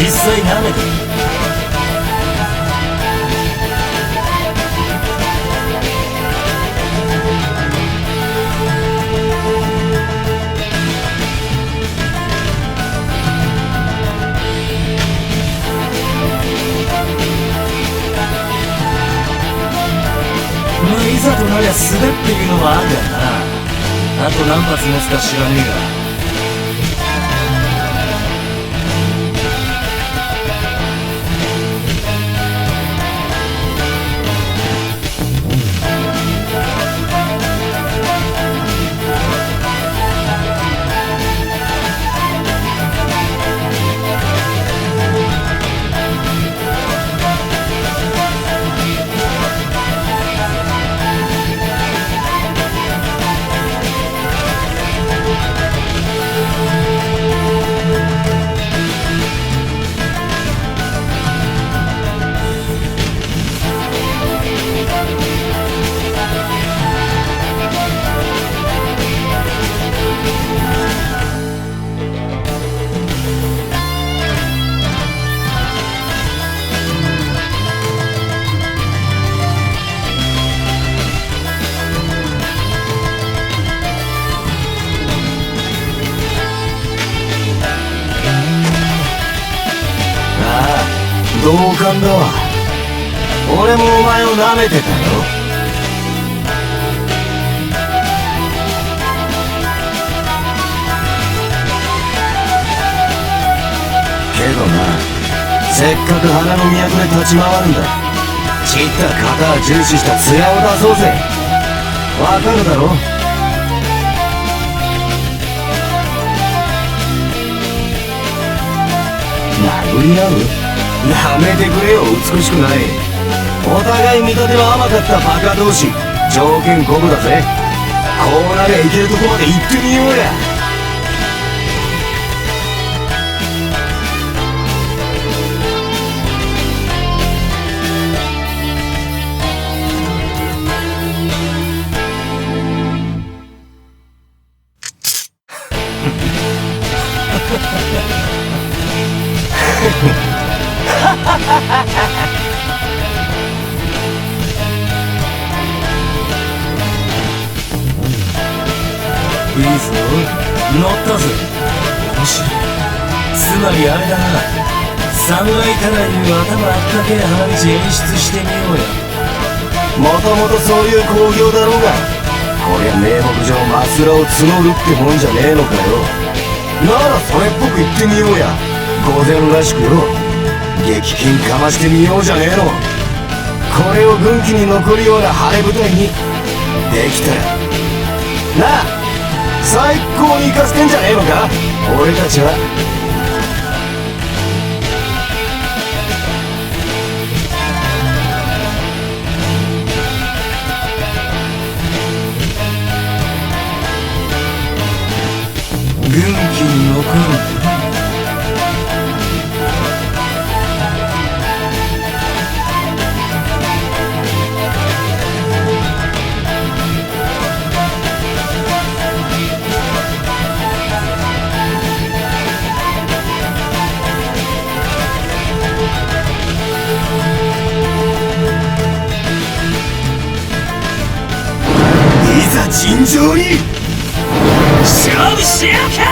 実際舐めてみる。まあいざとなりゃ素手っていうのもあるがな。あと何発持つか知らねえが。同感だわ。俺もお前を舐めてたよ。けどな、せっかく花の都で立ち回るんだ。散った型重視した艶を出そうぜ。わかるだろ。殴り合う？やめてくれよ、美しくない。お互い見立ての甘かったバカ同士、条件五分だぜ。こうなりゃいけるとこまで行ってみようや。いいぞ、乗ったぜ。面白い。つまりあれだな、侍たらいに頭あったけえ花道演出してみようや。もともとそういう興行だろうが、こりゃ名目上マスラを募るってもんじゃねえのかよ。ならそれっぽく言ってみようや。御前らしくよ、撃金かましてみようじゃねえの。これを軍旗に残るような晴れ舞台にできたらなあ、最高に生かしてんじゃねえのか、俺たちは。軍旗に残るんだ。尋常に勝負しようか。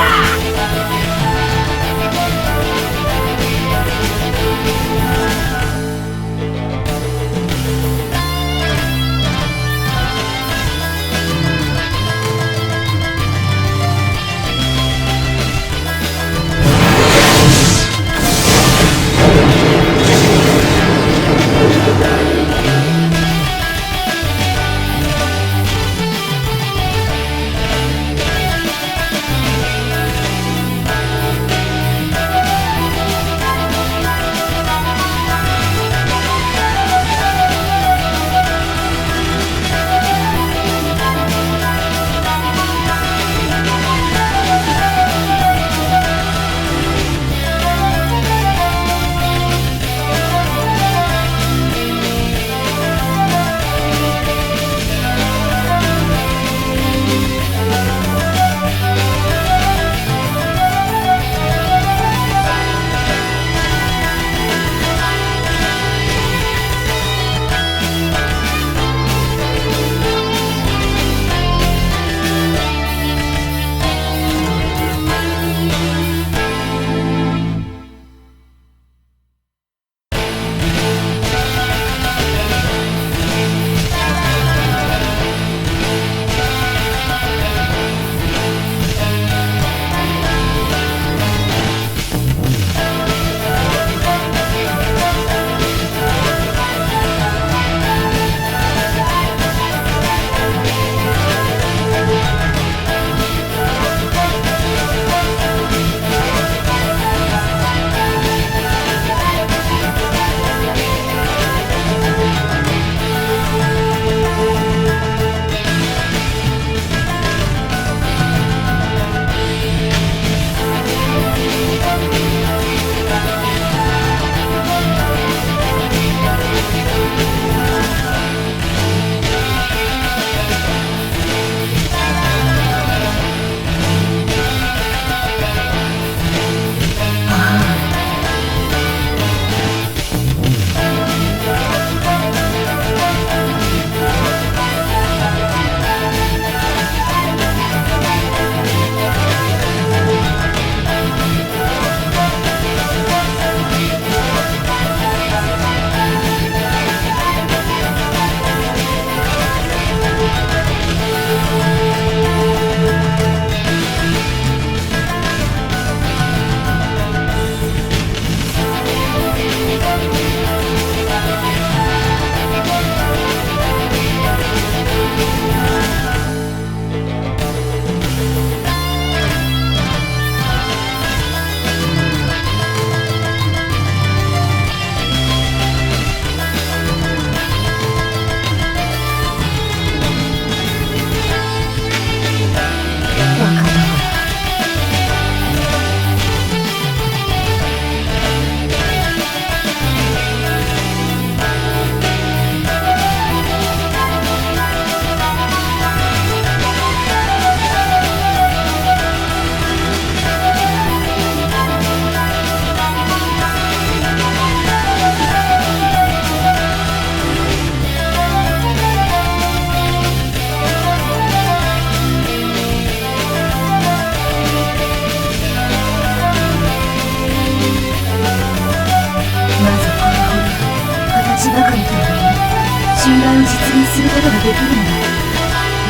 することができるなら、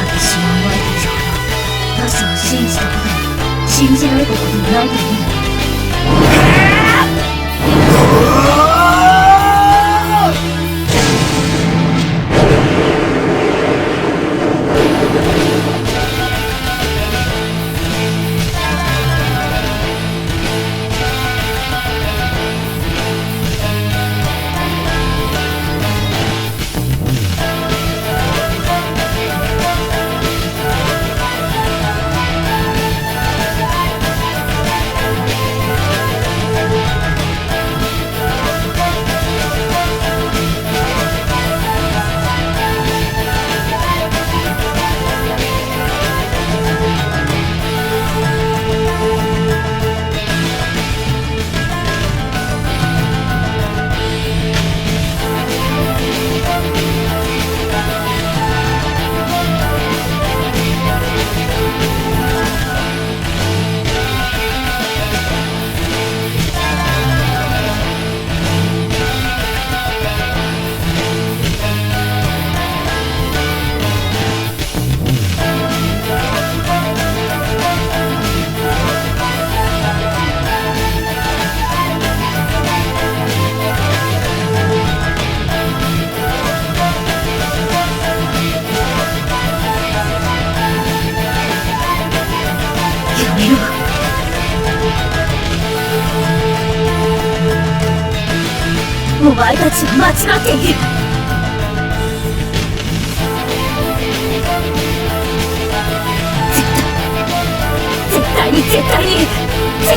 私はお前たちほど他者を信じたことも信じられたこともないと思う。お前たちは間違っている。絶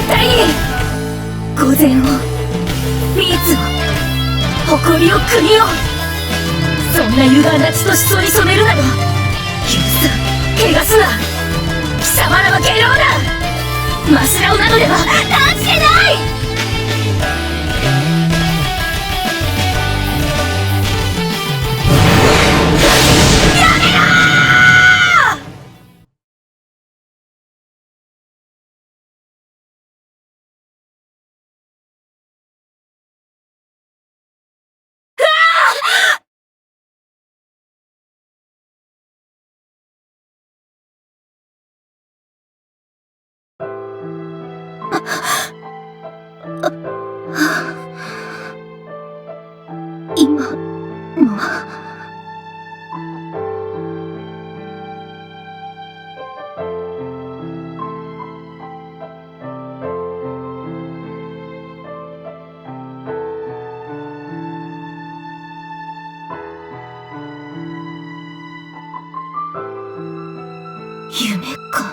対に御前を、ミーツを、誇りを、国を、そんな歪んだ血と思想に染めるなど許すな、汚すな。貴様らは下郎だ。マスラオなどでは断じてない。今のは夢か。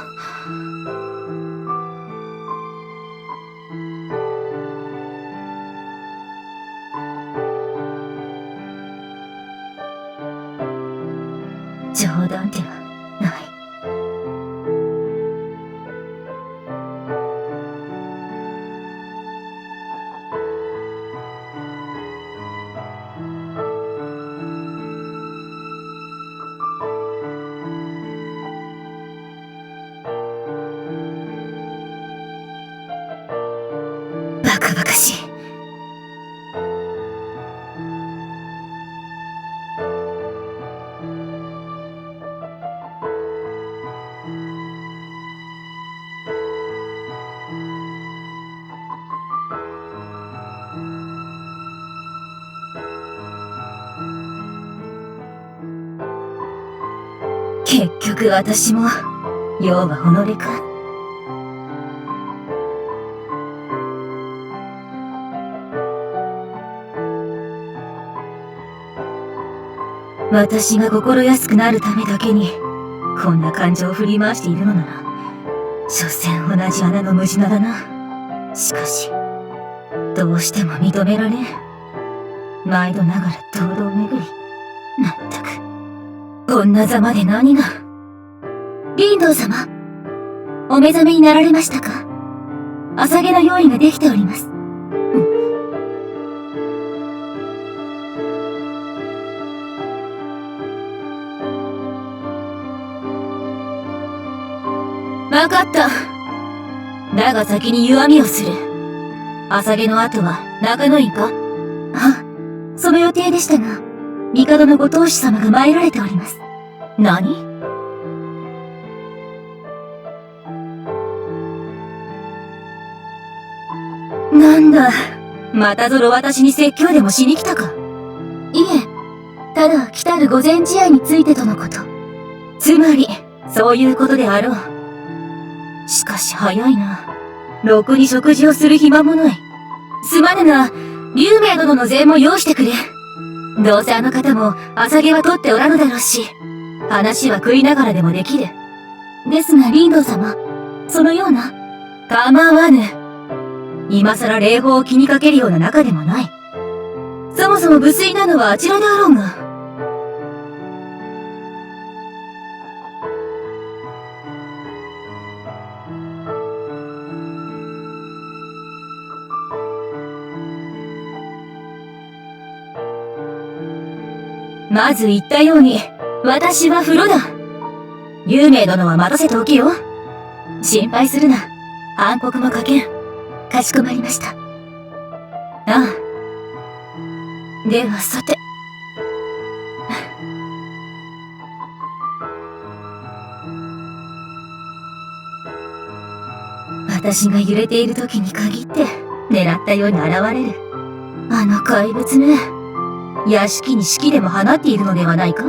冗談ではない。バカバカしい。結局私も要は己か。私が心安くなるためだけにこんな感情を振り回しているのなら、所詮同じ穴のムジナだな。しかしどうしても認められん。毎度ながら堂々巡り。まったくこんなざまで何が。リンドウ様、お目覚めになられましたか？朝げの用意ができております。わかった。だが先に湯あみをする。朝げの後は中野院か？あ、その予定でしたが、帝のご当主様が参られております。何？なんだ、またぞろ私に説教でもしに来たか。いえ、ただ来たる御前試合についてとのこと。つまり、そういうことであろう。しかし早いな。ろくに食事をする暇もない。すまぬが、龍明殿の膳も用意してくれ。どうせあの方も朝毛は取っておらぬだろうし、話は食いながらでもできる。ですが林道様、そのような。構わぬ。今更礼法を気にかけるような仲でもない。そもそも無粋なのはあちらであろうが。まず言ったように、私は風呂だ。龍明殿は待たせておきよ。心配するな。暗黒もかけん。かしこまりました。ああ。ではさて。私が揺れている時に限って狙ったように現れる。あの怪物ね。屋敷に式でも放っているのではないか？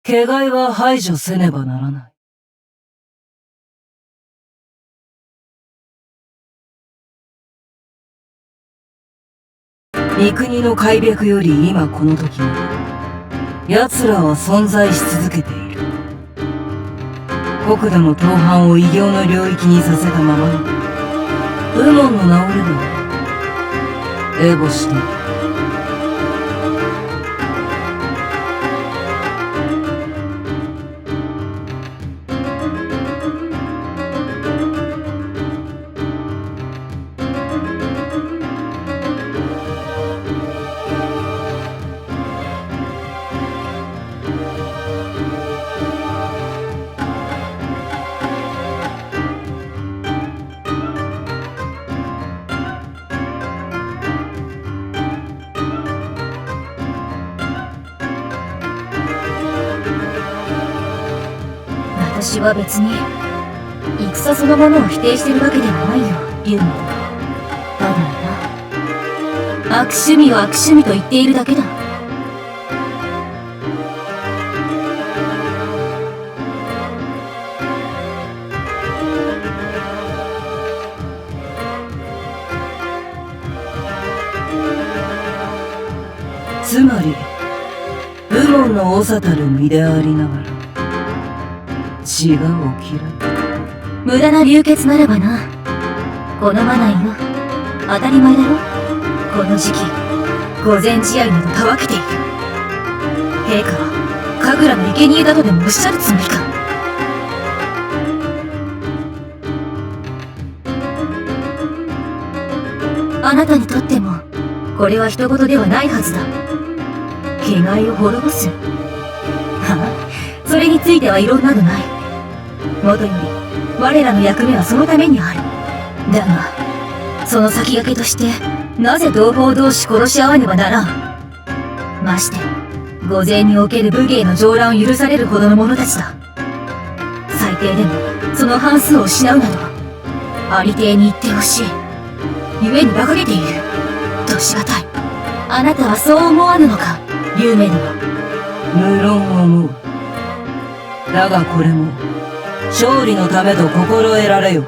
毛害は排除せねばならない。三国の開闢より今この時まで、奴らは存在し続けている。国土の統範を異形の領域にさせたままの、ウモンの名をれば、エボシと、私は別に戦そのものを否定してるわけではないよ、リュウマだ。ただな、悪趣味を悪趣味と言っているだけだ。つまり、ウモンの長たる身でありながら、血がお嫌い。無駄な流血ならばな。好まないよ。当たり前だろ。この時期、御前試合などたわけている。陛下は、神楽の生贄だとでもおっしゃるつもりか。あなたにとっても、これは人事ではないはずだ。気概を滅ぼす。はあ、それについては異論などない。もとより、我らの役目はそのためにある。だが、その先駆けとして、なぜ同胞同士殺し合わねばならん。まして、御前における武芸の上乱を許されるほどの者たちだ。最低でも、その半数を失うなど、ありていに言ってほしい。故に馬鹿げている。としがたい。あなたはそう思わぬのか、有名殿。無論思う。だがこれも、勝利のためと心得られよ。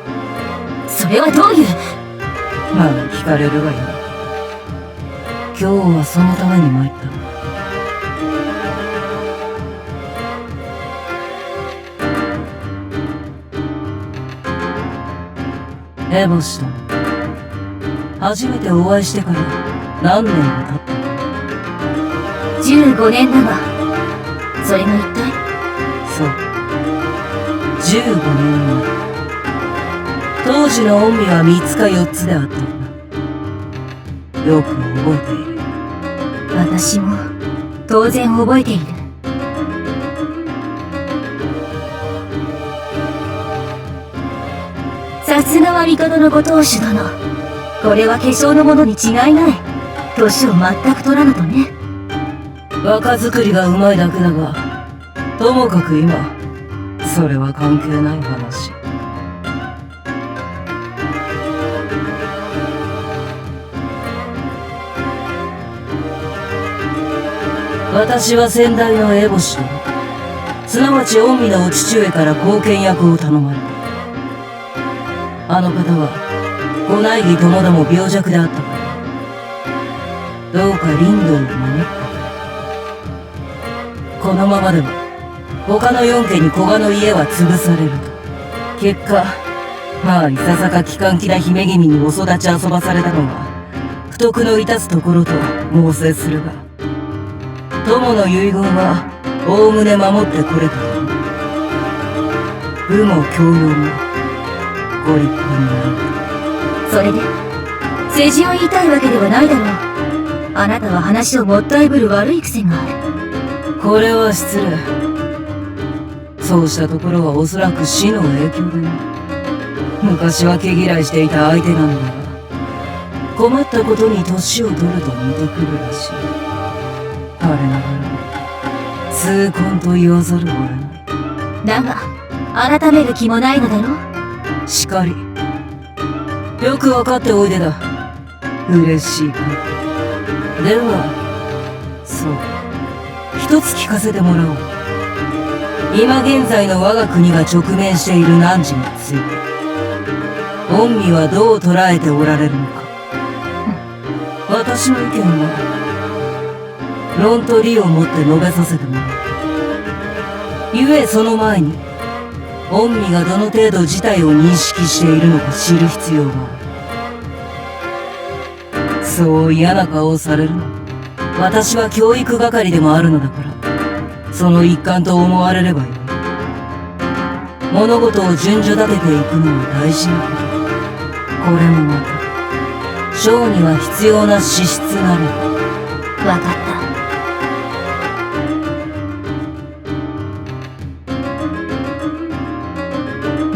それはどういう。まあ聞かれるがいい。今日はそのために参った。エボシ殿、初めてお会いしてから何年が経った？15年だが、それが一体？そう、15年前。当時の御身は3つか4つであったんだ。よく覚えている。私も当然覚えている。さすがは帝のご当主殿。これは化粧のものに違いない。年を全く取らぬとね。若作りがうまいだけだが、ともかく今、それは関係ない話。私は先代のエボシ殿、すなわち御身のお父上から後見役を頼まれた。あの方は、ご内儀ともども病弱であったから、どうか林道を守ってくれ。このままでは、他の4家に古賀の家は潰されると。結果、まあいささか機関気な姫君にお育ち遊ばされたのが、不徳の致すところと申せするが、友の遺言は、おおむね守ってこれたと思う。武も教養も、ご立派になられた。それで、世辞を言いたいわけではないだろう。あなたは話をもったいぶる悪い癖がある。これは失礼。そうしたところはおそらく死の影響でね。昔は毛嫌いしていた相手なのだが、困ったことに年を取ると似てくるらしい。我ながら、痛恨と言わざるを得ない。だが、改める気もないのだろう。しかり。よくわかっておいでだ。嬉しいか。では、そう。一つ聞かせてもらおう。今現在の我が国が直面している難事について、御身はどう捉えておられるのか。私の意見は論と理をもって述べさせてもらう。ゆえその前に御身がどの程度事態を認識しているのか知る必要がある。そう嫌な顔をされるな。私は教育係でもあるのだから、その一環と思われればよい。物事を順序立てていくのは大事なこと。これもまた将には必要な資質なれ。わかった。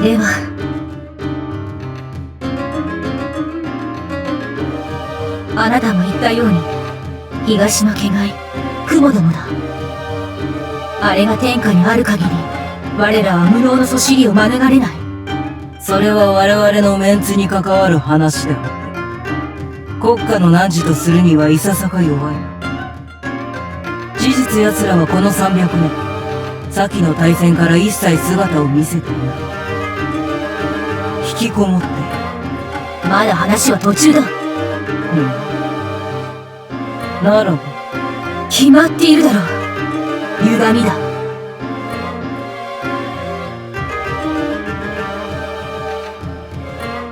ではあなたも言ったように東の気概雲どもだ。あれが天下にある限り我らは無能のそしりを免れない。それは我々のメンツに関わる話であって、国家の汝とするにはいささか弱い。事実奴らはこの300年先の大戦から一切姿を見せていない。引きこもっている。まだ話は途中だ。ならば決まっているだろう。歪みだ。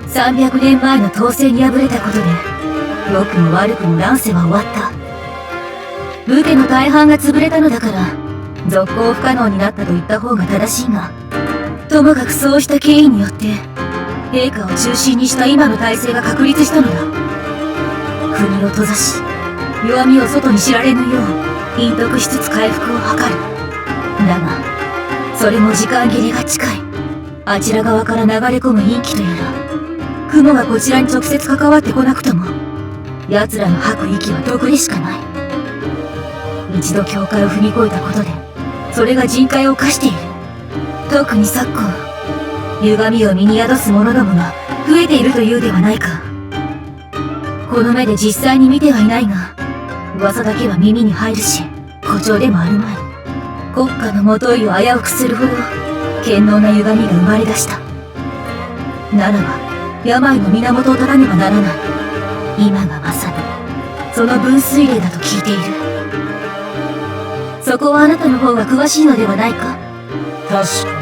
300年前の統制に敗れたことで良くも悪くも乱世は終わった。武家の大半が潰れたのだから続行不可能になったと言った方が正しいが、ともかくそうした経緯によって陛下を中心にした今の体制が確立したのだ。国を閉ざし弱みを外に知られぬよう隠匿しつつ回復を図る。だがそれも時間切れが近い。あちら側から流れ込む陰気とやら雲がこちらに直接関わってこなくとも奴らの吐く息は毒でしかない。一度境界を踏み越えたことでそれが人海を犯している。特に昨今歪みを身に宿す者どもが増えているというではないか。この目で実際に見てはいないが噂だけは耳に入るし誇張でもあるまい。国家のもといを危うくするほど堅牢な歪みが生まれ出した。ならば病の源を断たねばならない。今がまさにその分水嶺だと聞いている。そこはあなたの方が詳しいのではないか。確かに。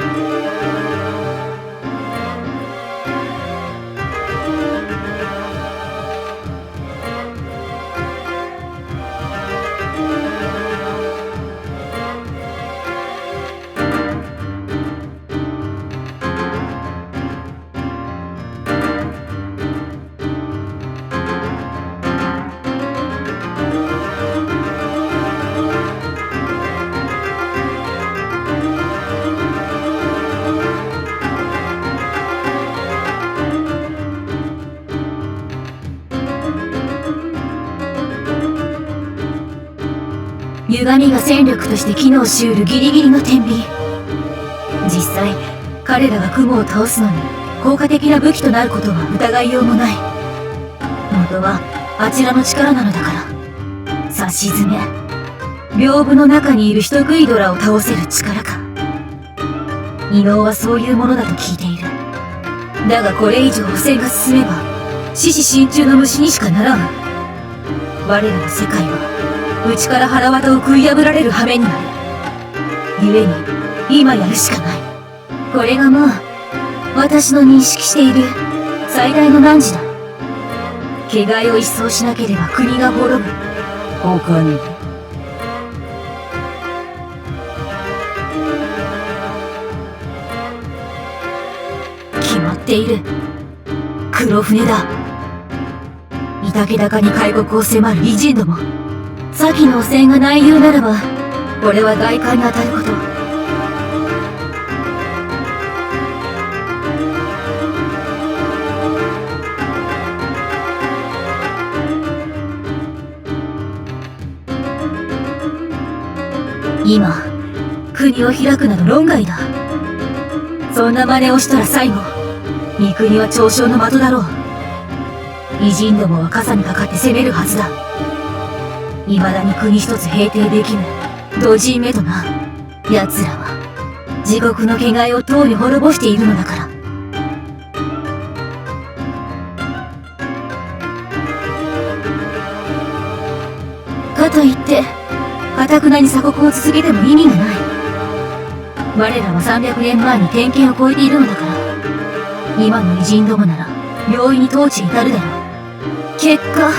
歪みが戦力として機能しうるギリギリの天秤。実際彼らが雲を倒すのに効果的な武器となることは疑いようもない。元はあちらの力なのだから。さしずめ屏風の中にいる人食いドラを倒せる力か。異能はそういうものだと聞いている。だがこれ以上汚染が進めば死死心中の虫にしかならん。我らの世界は内から腹渡を食い破られる羽目になる。故に今やるしかない。これがまあ私の認識している最大の難事だ。気概を一掃しなければ国が滅ぶ。他に決まっている。黒船だ。御嶽高に開国を迫る偉人ども。先の汚染がないようならばこれは外界に当たること。今国を開くなど論外だ。そんな真似をしたら最後三国は嘲笑の的だろう。偉人どもは傘にかかって攻めるはずだ。未だに国一つ平定できぬ同人目とな。奴らは地獄の気概をとうに滅ぼしているのだから。かといって頑なに鎖国を続けても意味がない。我らは300年前に天権を超えているのだから、今の偉人どもなら容易に統治に至るだろう。結果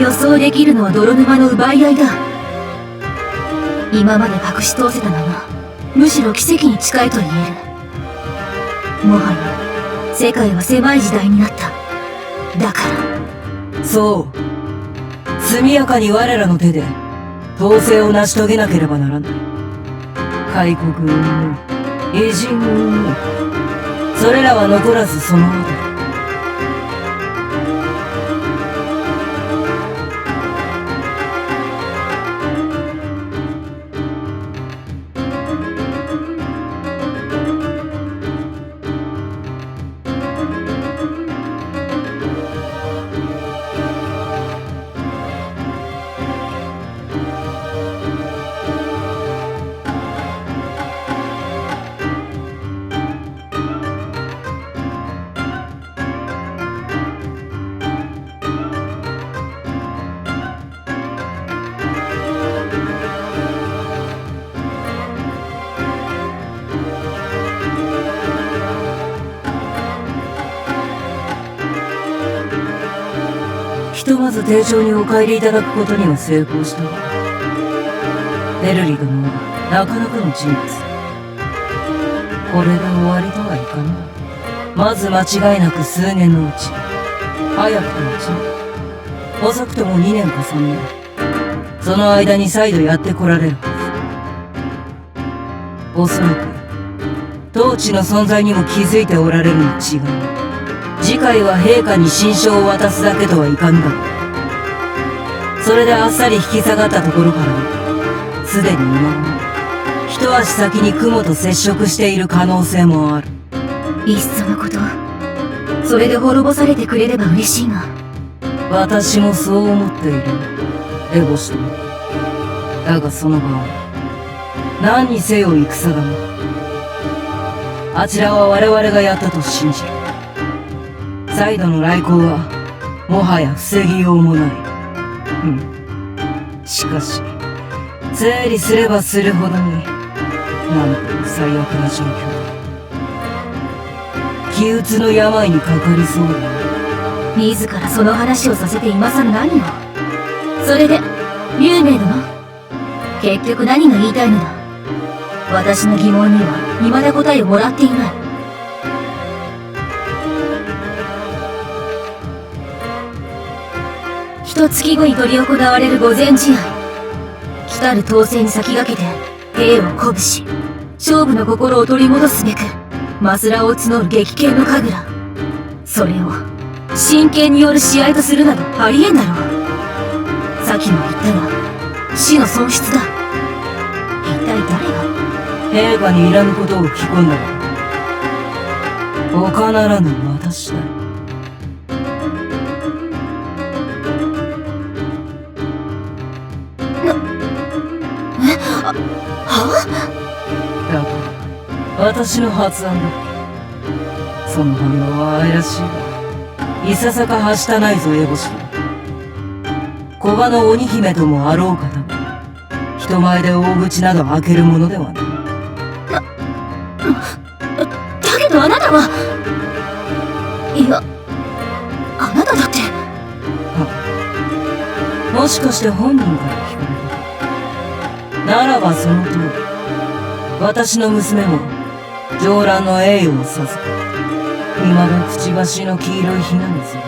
予想できるのは泥沼の奪い合いだ。今まで隠し通せたのはむしろ奇跡に近いと言える。もはや世界は狭い時代になった。だからそう速やかに我らの手で統制を成し遂げなければならない。開国云々偉人云々それらは残らずその後だ。ひとまず丁重にお帰りいただくことには成功したが、ベルリ殿はなかなかの人物。これで終わりとはいかない。まず間違いなく数年のうち、早くても1年、遅くとも2年か3年、その間に再度やってこられるはず。おそらく統治の存在にも気づいておられるに違いない。次回は陛下に親書を渡すだけとはいかぬだろう。それであっさり引き下がったところからも、すでに今頃一足先に雲と接触している可能性もある。いっそのことそれで滅ぼされてくれれば嬉しいが。私もそう思っている、エボシ殿。だがその場合何にせよ戦がもあちらは我々がやったと信じる。再度の来航はもはや防ぎようもない。しかし整理すればするほどになんとも最悪な状況だ。気鬱の病にかかりそうだね。自らその話をさせて今更何を。それで龍明殿、結局何が言いたいのだ。私の疑問には未だ答えをもらっていない。一月後に執り行われる御前試合、来たる統制に先駆けて兵を鼓舞し、勝負の心を取り戻すべくマスラを募る激剣の神楽、それを真剣による試合とするなどありえんだろう。さっきも言ったが死の損失だ。一体誰が陛下にいらぬことを吹き込んだが他ならぬ私だ。だから私の発案だ。その反応は愛らしいがいささかはしたないぞ、エボシ。小場の鬼姫ともあろうかだが人前で大口など開けるものではない。だけどあなたはいや、あなただって。もしかして本人から聞かれたならばその通り。私の娘も上蘭の栄誉を授か未だくちばしの黄色いひな水を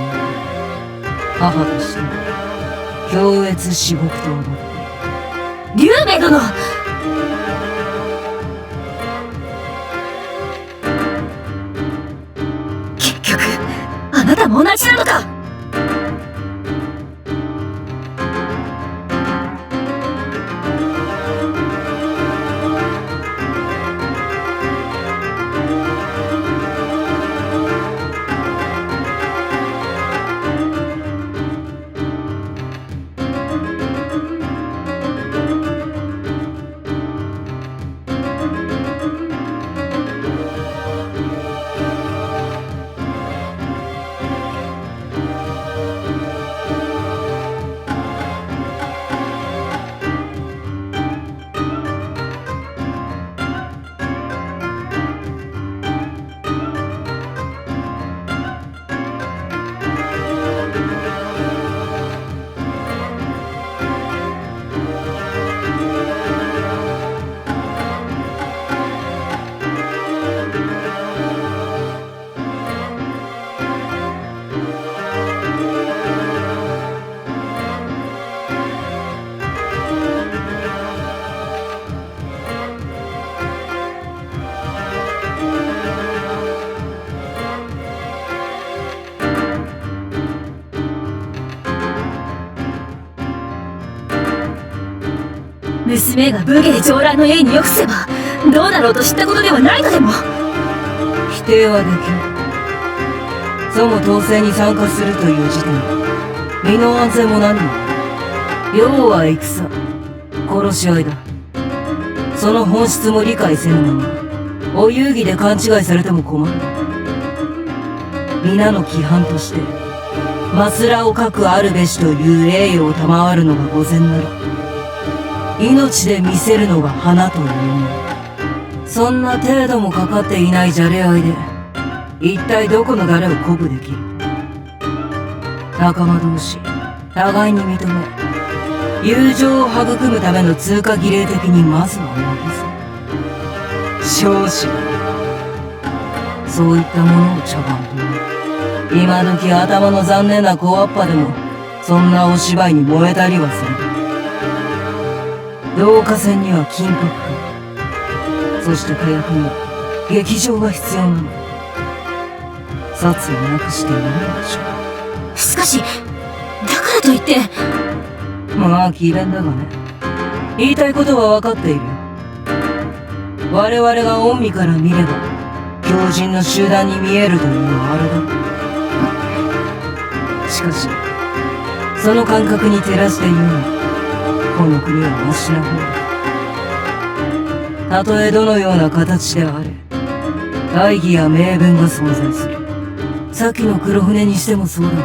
母として強烈至極と思って。龍明殿、結局あなたも同じなのか。娘が武芸上乱の鋭に良くせばどうなろうと知ったことではないとでも。否定はできない。そも統制に参加するという時点で身の安全も何もない。要は戦、殺し合いだ。その本質も理解せぬままお遊戯で勘違いされても困る。皆の規範としてマスラを書くあるべしという栄誉を賜るのが御前なら、命で見せるのが花というもの。そんな程度もかかっていないじゃれ合いで一体どこの誰を鼓舞できる。仲間同士互いに認め友情を育むための通過儀礼的にまずは負けず少子だ。そういったものを茶番とは今時頭の残念な小わっぱでもそんなお芝居に燃えたりはする。導火線には緊迫感、そして火薬には劇場が必要なの。殺意なくしていないでしょう。しかしだからといって。まあ詭弁だがね。言いたいことは分かっているよ。我々が御身から見れば強靭の集団に見えるというのはあれだ。しかしその感覚に照らして言うのはこの国はマシな方だ。たとえどのような形であれ大義や名分が存在する。先の黒船にしてもそうだが、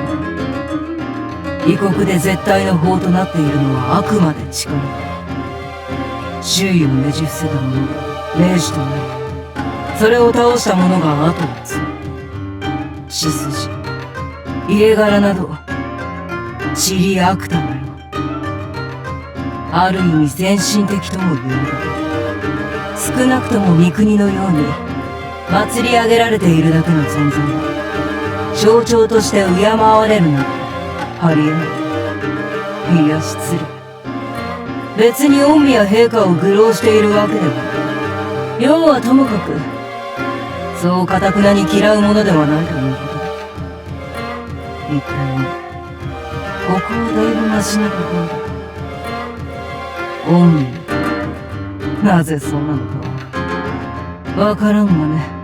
異国で絶対の法となっているのはあくまで力だ。周囲をねじ伏せた者が明治となり、それを倒した者が後を継ぐ。血筋家柄など塵り悪たなよ。ある意味先進的とも言えるが、少なくとも三国のように祭り上げられているだけの存在だ。象徴として敬われるなどありえない。いや失礼。別に御宮陛下を愚弄しているわけではない。要はともかくそう堅くなに嫌うものではないということだ。一体ね、ここはだいぶマシなところだ。御宮なぜそうなのかはわからんがね。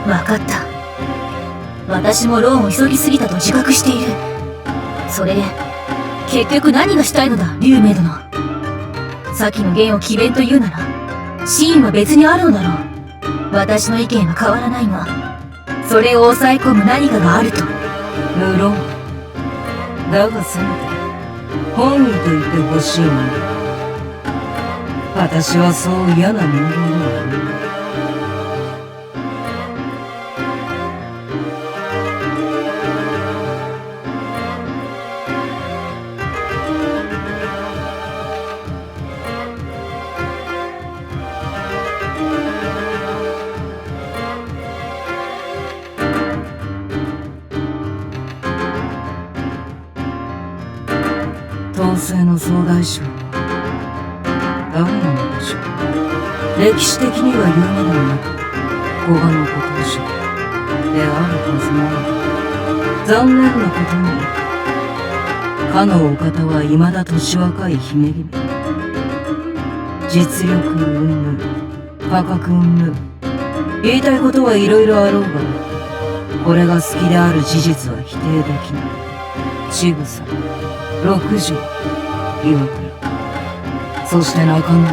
わかった。私もローンを急ぎすぎたと自覚している。それで結局何がしたいのだ、龍明殿。先の言を詭弁というなら真意は別にあるのだろう。私の意見は変わらないが、それを抑え込む何かがあると。無論だがせめて本意と言ってほしいものだ。私はそう嫌な人間ではない。統制の総大将は誰なのでしょう。歴史的には言うまでもなく古賀の古当主であるはずなのだ。残念なことにかのお方は未だ年若い姫君。実力云々価格云々言いたいことはいろいろあろうが、これが好きである事実は否定できない。ちぐさ六条岩倉、そして中野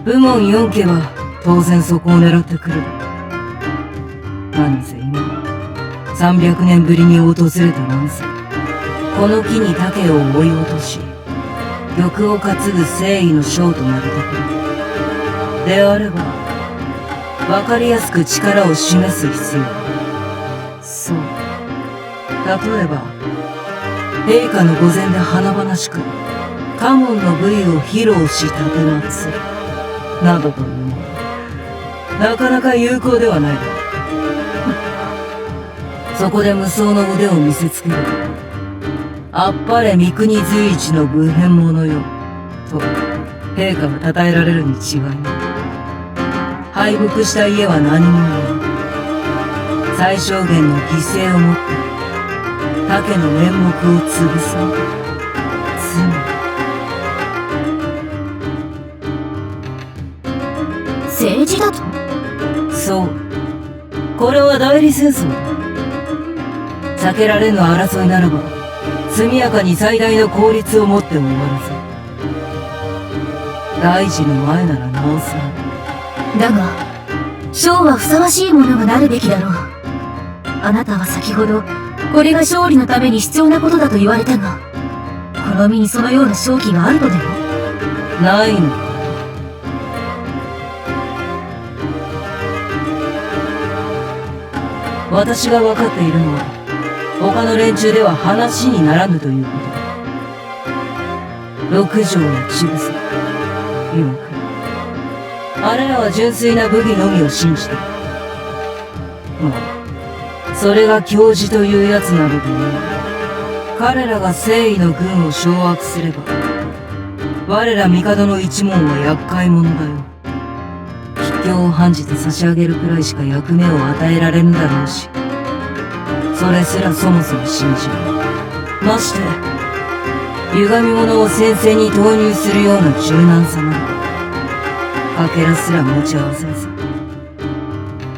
部門4家は当然そこを狙ってくる。何せ今は300年ぶりに訪れた乱世、この木に竹を追い落とし玉を担ぐ誠意の将となるところであれば、分かりやすく力を示す必要がある。そう、例えば陛下の御前で華々しく家紋の部位を披露し奉るなどというもの。なかなか有効ではないだろう。そこで無双の腕を見せつける。あっぱれ三国随一の武変者よ、と陛下は称えられるに違いない。敗北した家は何もない。最小限の犠牲をもって他家の面目を潰すのだ。政治だと？そう。これは代理戦争だ。避けられぬ争いならば、速やかに最大の効率をもって終わらせ。大事の前ならなおさら。だが、将はふさわしいものがなるべきだろう。あなたは先ほど、これが勝利のために必要なことだと言われたが、この身にそのような正気があるとでも？ないのか。私が分かっているのは、他の連中では話にならぬということだ。六条や千草、岩倉、あれらは純粋な武技のみを信じている。まあ、それが教授というやつなのでね。彼らが征夷の軍を掌握すれば、我ら帝の一門は厄介者だよ。桔梗を判じて差し上げるくらいしか役目を与えられぬだろうし、それすらそもそも信じない。まして歪み者を先生に投入するような柔軟さなどかけらすら持ち合わせず、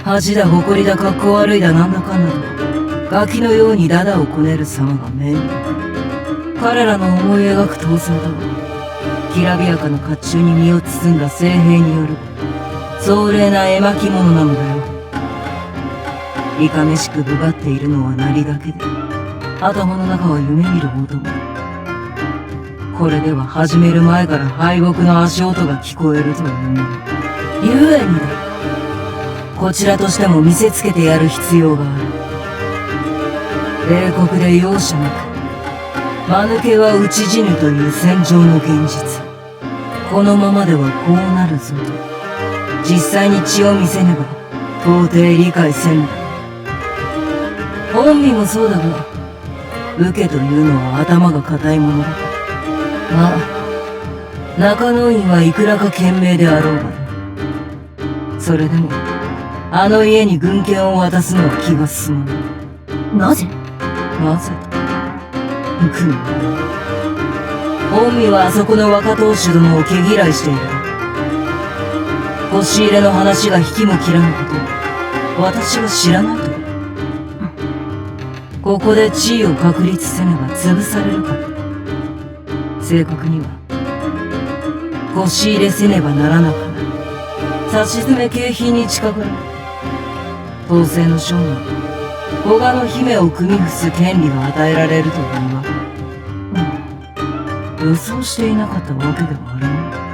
恥だ誇りだ格好悪いだなんだかんだとガキのようにダダをこねる様が面目。彼らの思い描く闘争とは、きらびやかな甲冑に身を包んだ精兵による壮麗な絵巻物なのだよ。いかめしくぶがっているのはなりだけで、頭の中は夢見るほども。これでは始める前から敗北の足音が聞こえるというもの。ゆえにだ、こちらとしても見せつけてやる必要がある。冷酷で容赦なく、間抜けは討ち死ぬという戦場の現実。このままではこうなるぞと、実際に血を見せねば到底理解せんだ。本身もそうだが、受けというのは頭が固いものだ。まあ、中野院はいくらか賢明であろうがね。それでも、あの家に軍権を渡すのは気が進まない。なぜ？なぜと。軍。本身はあそこの若当主殿を毛嫌いしている。腰入れの話が引きも切らぬことを、私は知らないと。ここで地位を確立せねば潰されるから。正確には腰入れせねばならなくなる。差し詰め景品に近かる。統制の将には古賀の姫を組み伏す権利が与えられるというわけ。予想していなかったわけではあるまい。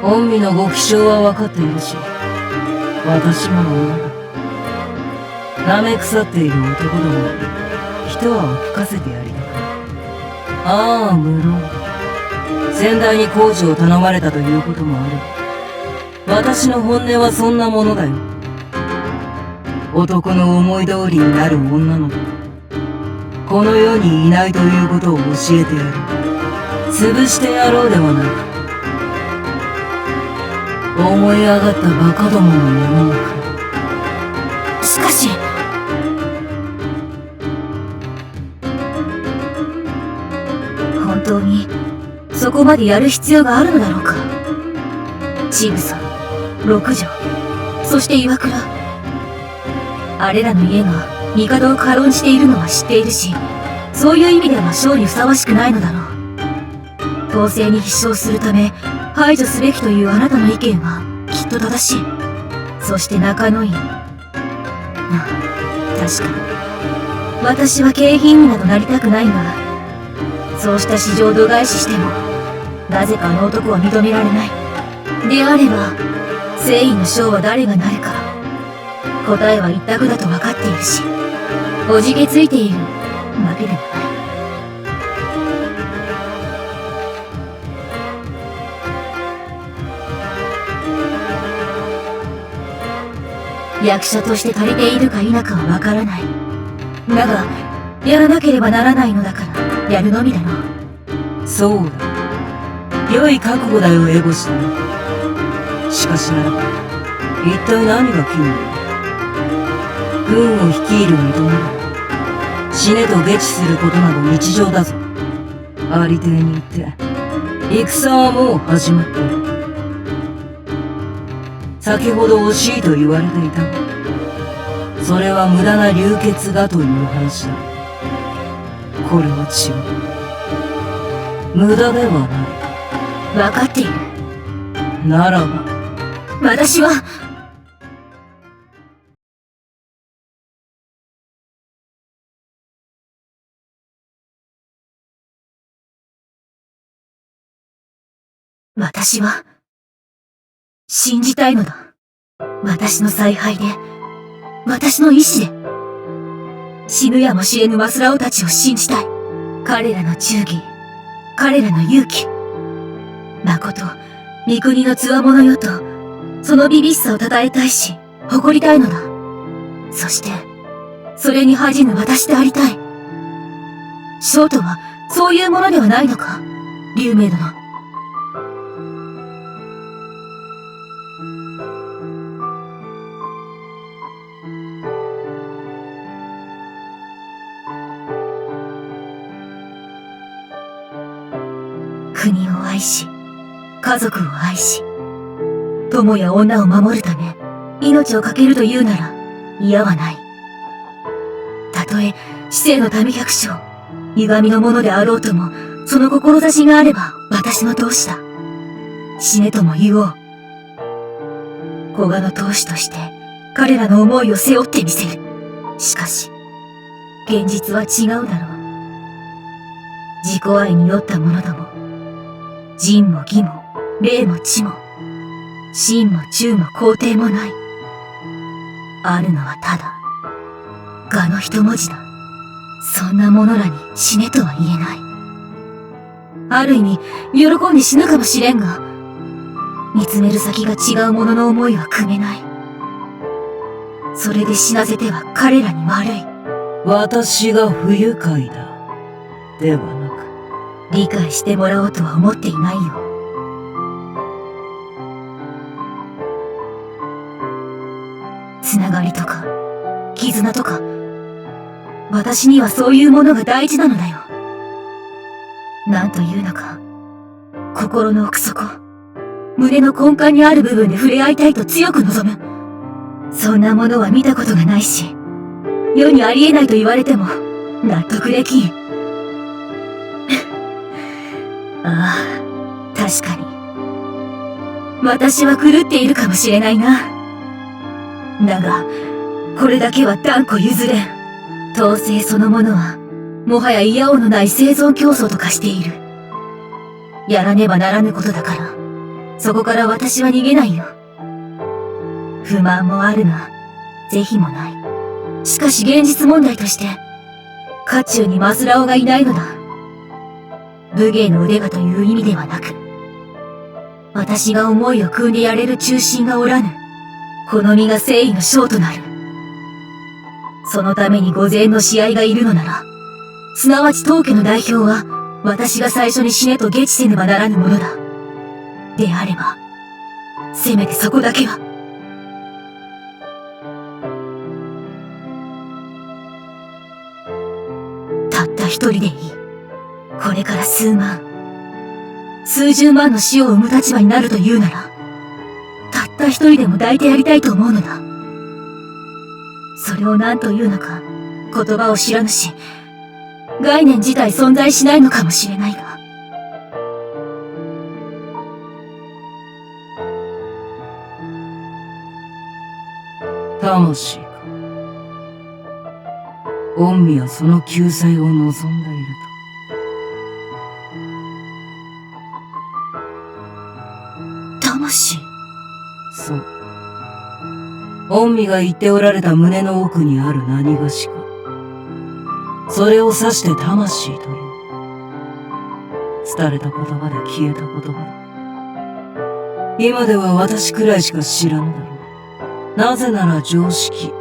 御身のご気性は分かっているし、私も女だ。舐め腐っている男どもに一泡吹かせてやりたく。ああ、無論先代に工事を頼まれたということもある。私の本音はそんなものだよ。男の思い通りになる女の子、この世にいないということを教えてやる。潰してやろうではないか。思い上がったバカどもの世の中。しかし、本当にそこまでやる必要があるのだろうか。千草、六条、そして岩倉、あれらの家が帝を軽んじているのは知っているし、そういう意味では将にふさわしくないのだろう。統制に必勝するため排除すべきというあなたの意見はきっと正しい。そして中野院、確かに私は景品になどなりたくないが、そうした市場度外視してもなぜかあの男は認められない。であれば、征夷の将は誰がなるか、答えは一択だと分かっているし、おじけついているわけでもない。役者として足りているか否かは分からない。だが、やらなければならないのだから、やるのみだろう。そうだ。良い覚悟だよ、エゴシだな。しかしならば、一体何が急なの？軍を率いる身となれば、死ねと下知することなど日常だぞ。ありていに言って、戦はもう始まっている。先ほど惜しいと言われていたが、それは無駄な流血だという話だ。これは違う。無駄ではない。分かっている。ならば、私は、私は、信じたいのだ。私の采配で、私の意志で、死ぬやもしれぬマスラオたちを信じたい。彼らの忠義、彼らの勇気。まこと、三国の強者よと、その凛々しさを称えたいし、誇りたいのだ。そして、それに恥じぬ私でありたい。将とは、そういうものではないのか、龍明殿。国を愛し、家族を愛し、友や女を守るため、命を懸けるというなら、嫌はない。たとえ、市政の民百姓、歪みのものであろうとも、その志があれば、私の同志だ。死ねとも言おう。古賀の当主として、彼らの思いを背負ってみせる。しかし、現実は違うだろう。自己愛に酔った者ども、仁も義も、礼も知も、信も忠も肯定もない。あるのはただ、我の一文字だ。そんな者らに死ねとは言えない。ある意味、喜んで死ぬかもしれんが、見つめる先が違う者の思いは汲めない。それで死なせては彼らに悪い。私が不愉快だ。ではなく、理解してもらおうとは思っていないよ。つながりとか、絆とか、私にはそういうものが大事なのだよ。なんというのか、心の奥底、胸の根幹にある部分で触れ合いたいと強く望む。そんなものは見たことがないし、世にありえないと言われても、納得できん。ああ、確かに。私は狂っているかもしれないな。だが、これだけは断固譲れん。統制そのものは、もはや嫌おのない生存競争と化している。やらねばならぬことだから、そこから私は逃げないよ。不満もあるが、是非もない。しかし現実問題として、家中にマスラオがいないのだ。武芸の腕がという意味ではなく、私が思いを汲んでやれる中心がおらぬ。この身が征夷の将となる。そのために御前の試合がいるのなら、すなわち当家の代表は、私が最初に死ねと下知せねばならぬものだ。であれば、せめてそこだけは。たった一人でいい。これから数万、数十万の死を生む立場になるというなら、たった一人でも抱いてやりたいと思うのだ。それを何というのか、言葉を知らぬし、概念自体存在しないのかもしれないが。魂か。御身はその救済を望んでいると。魂。そう。御身が言っておられた胸の奥にある何がしか。それを指して魂という。廃れた言葉で消えた言葉だ。今では私くらいしか知らぬだろう。なぜなら常識。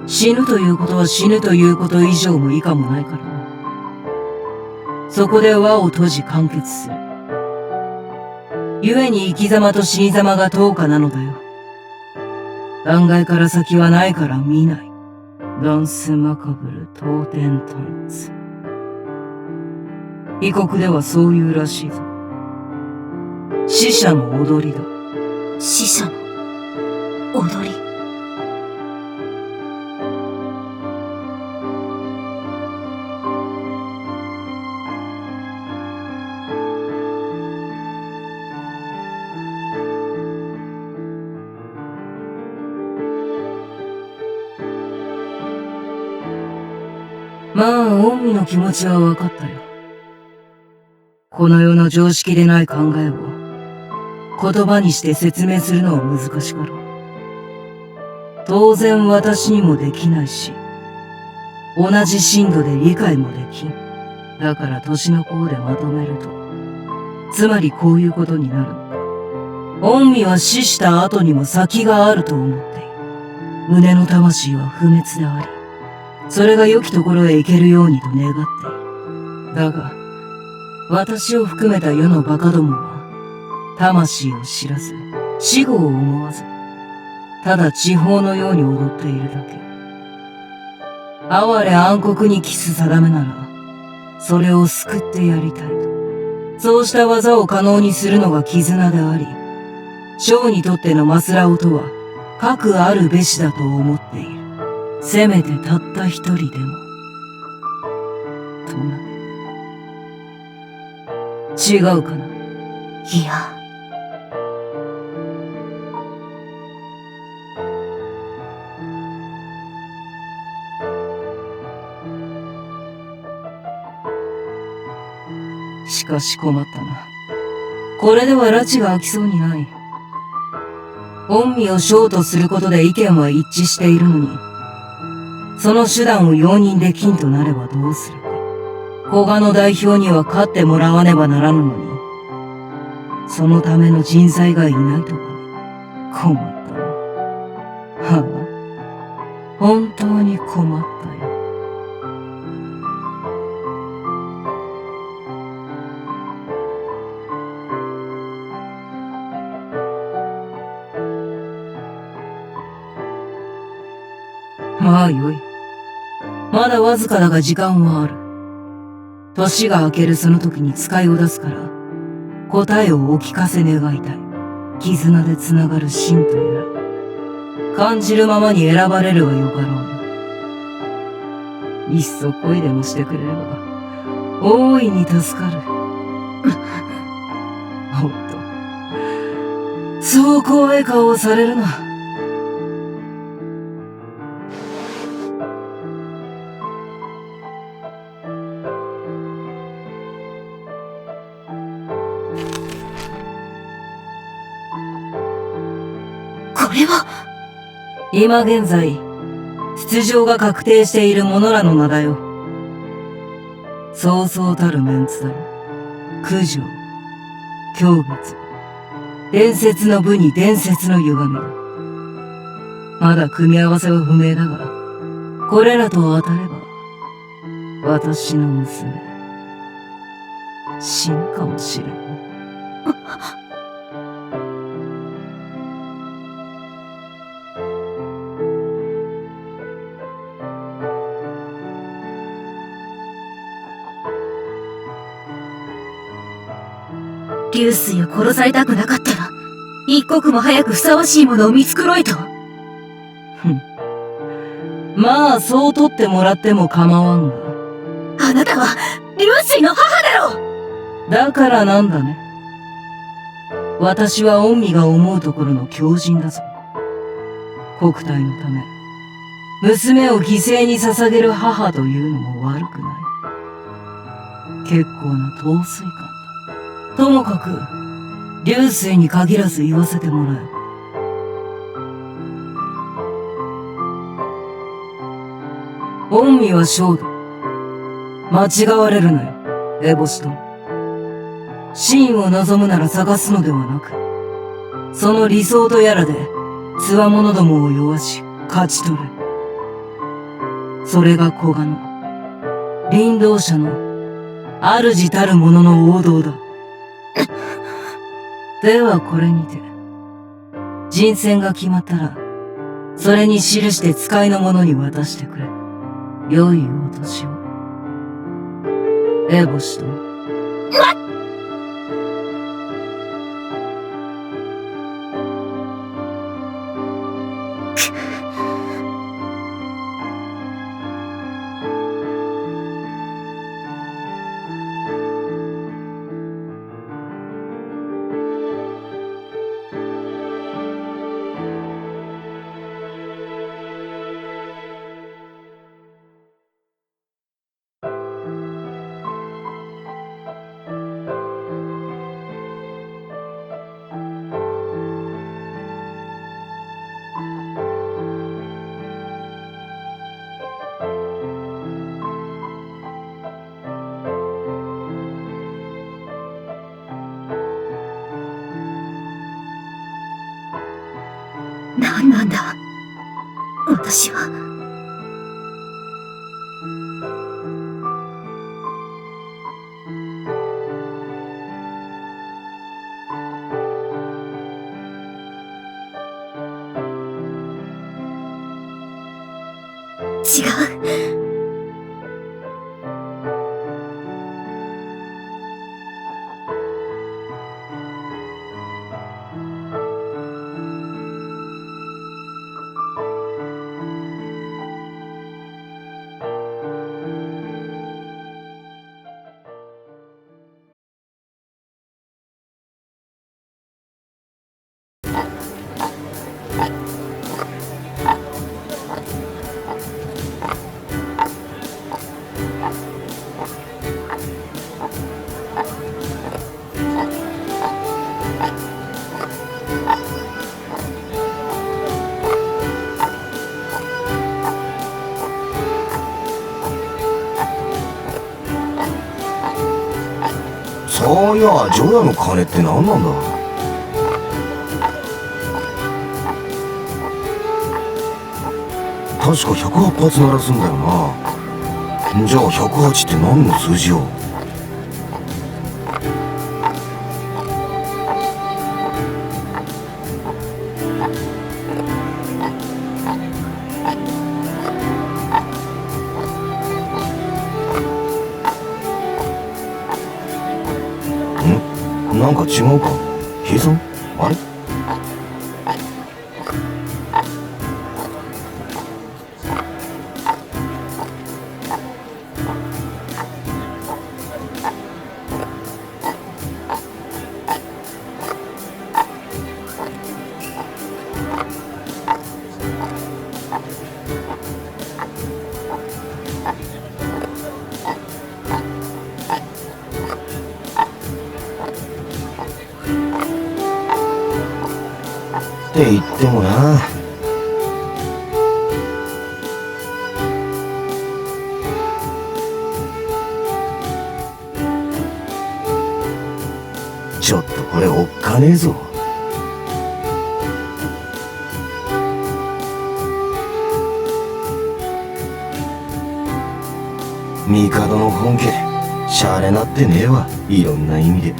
死ぬということは死ぬということ以上も以下もないからな。そこで輪を閉じ完結する。故に生き様と死に様が等価なのだよ。断崖から先はないから見ない。ダンスマカブル当天タンツ。異国ではそういうらしいぞ。死者の踊りだ。死者の踊り。まあ、御身の気持ちは分かったよ。この世の常識でない考えを言葉にして説明するのは難しかろう。当然私にもできないし、同じ深度で理解もできん。だから年の功でまとめると、つまりこういうことになるのか。御身は死した後にも先があると思っている。胸の魂は不滅であり、それが良きところへ行けるようにと願っている。だが、私を含めた世のバカどもは、魂を知らず、死後を思わず、ただ地方のように踊っているだけ。哀れ暗黒に帰す定めなら、それを救ってやりたいと。そうした技を可能にするのが絆であり、将にとってのマスラオとは、核あるべしだと思っている。せめてたった一人でも。とな。違うかな。いや。しかし困ったな。これでは拉致が開きそうにない。御身を将とすることで意見は一致しているのに、その手段を容認できんとなればどうするか。古賀の代表には勝ってもらわねばならぬのに、そのための人材がいないとかね。困ったな。はあ、本当に困ったよ。まあよい。まだわずかだが時間はある。年が明けるその時に使いを出すから、答えをお聞かせ願いたい。絆でつながる真とやら。感じるままに選ばれるがよかろうよ。いっそ恋でもしてくれれば、大いに助かる。おっと。そう怖い顔をされるな。これは今現在、出場が確定している者らの名だよ。そうそうたるメンツだろ。九条、狂月、伝説の部に伝説の歪みだ。まだ組み合わせは不明だが、これらと当たれば、私の娘、死ぬかもしれん。流水を殺されたくなかったら、一刻も早くふさわしいものを見繕えと。まあ、そう取ってもらっても構わんが。あなたは、流水の母だろう。だからなんだね。私は御身が思うところの狂人だぞ。国体のため、娘を犠牲に捧げる母というのも悪くない。結構な陶酔感だ。ともかく、流水に限らず言わせてもらえば。恩義は勝利。間違われるなよ、エボシとも。真を望むなら探すのではなく、その理想とやらで、強者どもを弱し、勝ち取る。それが古賀の、林道者の、主たる者の王道だ。ではこれにて、人選が決まったら、それに記して使いの者に渡してくれ。良いお年を。エボシとも。何なんだ私は。違う。そういや、ジョヤの鐘って何なんだ？確か108発鳴らすんだよな。じゃあ108って何の数字よ？なんか違うか？ヒさん？あれ？って言ってもな。ちょっとこれおっかねえぞ。帝の本家シャレなってねえわ、いろんな意味で。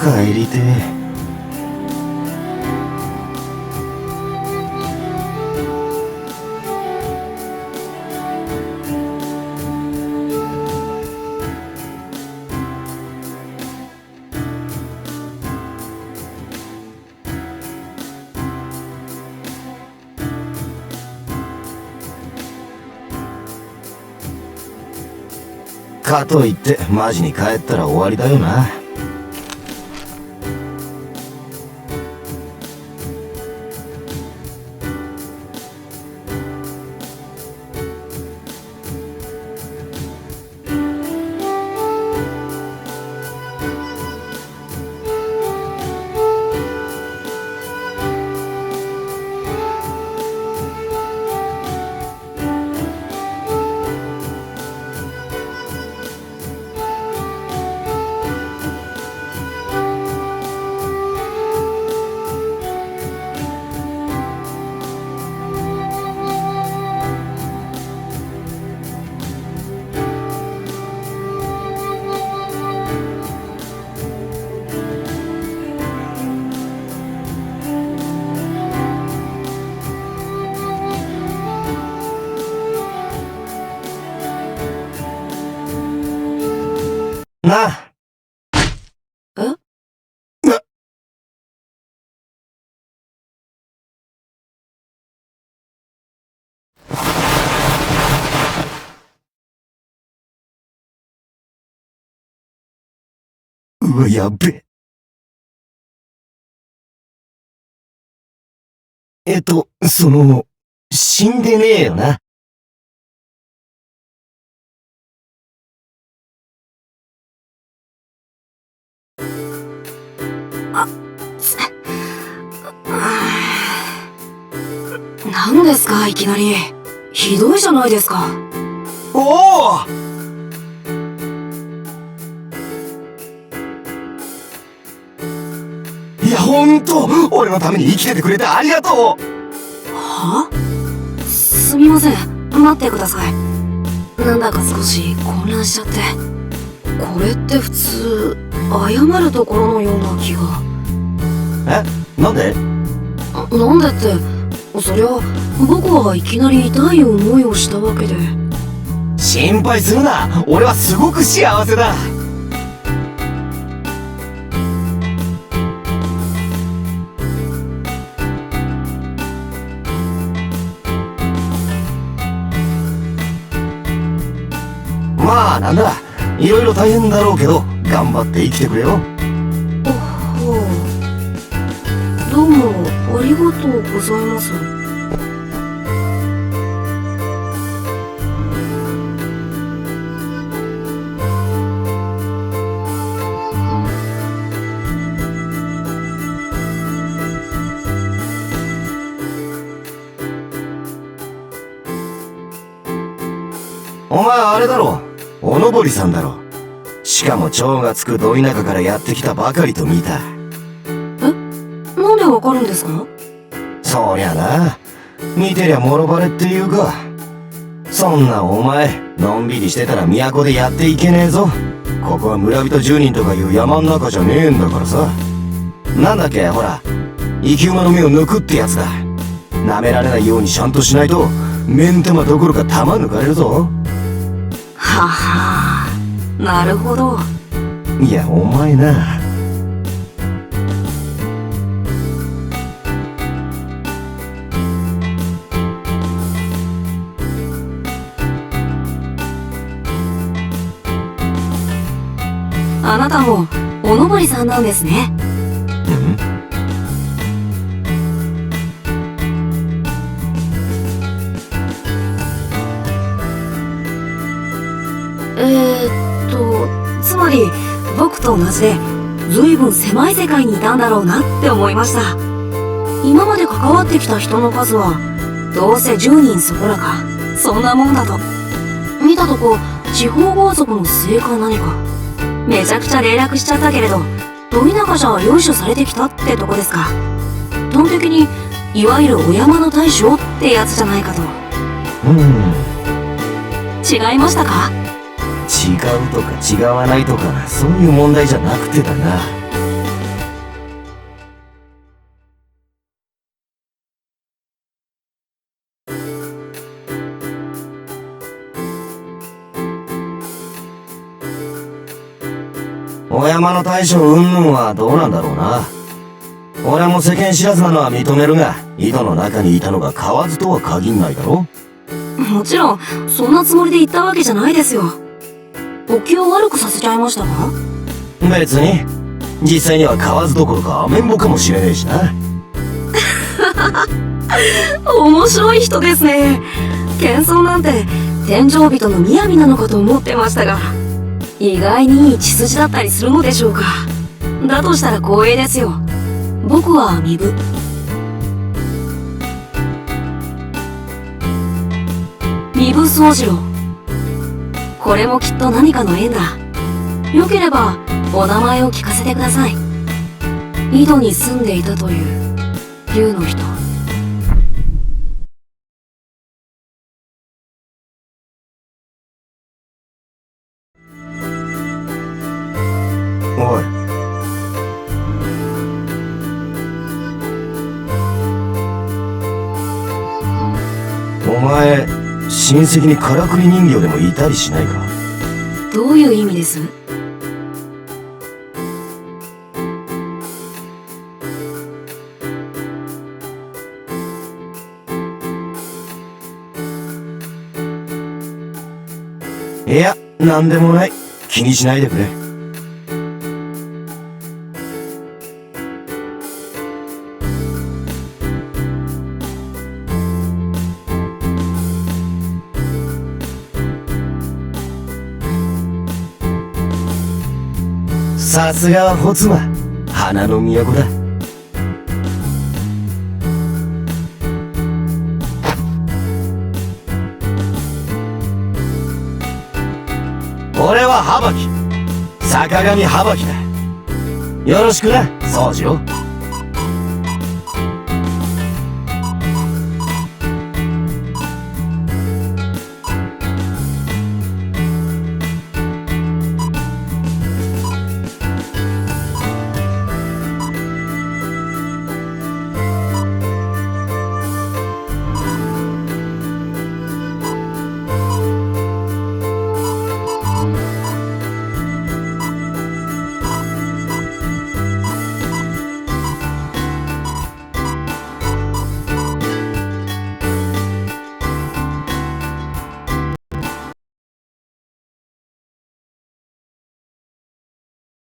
帰りてえ。かといってマジに帰ったら終わりだよな。なあ。え？うわ、やっべ。死んでねえよな。何ですかいきなり。ひどいじゃないですか。おお！いや、ほんと俺のために生きててくれてありがとう。は？すみません、待ってください。なんだか少し混乱しちゃって。これって普通謝るところのような気が。え？なんで？なんでって、そりゃ僕はいきなり痛い思いをしたわけで。心配するな、俺はすごく幸せだ。まあなんだ、いろいろ大変だろうけど頑張って生きてくれよ。おほう、どうもありがとうございます。お前あれだろ、おのぼりさんだろ。しかも蝶がつくど田舎からやってきたばかりと見た。なんでわかるんですか？そりゃな、見てりゃもろバレっていうか。そんなお前のんびりしてたら都でやっていけねえぞ。ここは村人10人とかいう山ん中じゃねえんだからさ。なんだっけ、ほら生き馬の目を抜くってやつだ。舐められないようにちゃんとしないと目ん玉どころか玉抜かれるぞ。ははー、なるほど。いやお前な、あなたもおのぼりさんなんですね。つまり僕と同じで随分狭い世界にいたんだろうなって思いました。今まで関わってきた人の数はどうせ10人そこらか、そんなもんだと。見たとこ地方豪族の末か何か。めちゃくちゃ連絡しちゃったけれど、ど田舎じゃよいしょされてきたってとこですか。端的にいわゆるお山の大将ってやつじゃないかと。違いましたか？違うとか違わないとかそういう問題じゃなくてだな。お山の大将云々はどうなんだろうな。俺も世間知らずなのは認めるが、井戸の中にいたのが河津とは限んないだろ。もちろん、そんなつもりで言ったわけじゃないですよ。お気を悪くさせちゃいましたか？別に。実際には河津どころかアメンボかもしれねえしな。面白い人ですね。謙遜なんて天井人の雅なのかと思ってましたが、意外にいい血筋だったりするのでしょうか。だとしたら光栄ですよ。僕は身分。身分宗次郎。これもきっと何かの縁だ。よければお名前を聞かせてください。井戸に住んでいたという竜の人。おい。お前、親戚にからくり人形でもいたりしないか？どういう意味です？いや、なんでもない。気にしないでくれ。さすがはホツマ、花の都だ。俺はハバキ、坂上ハバキだ。よろしくな、宗次郎。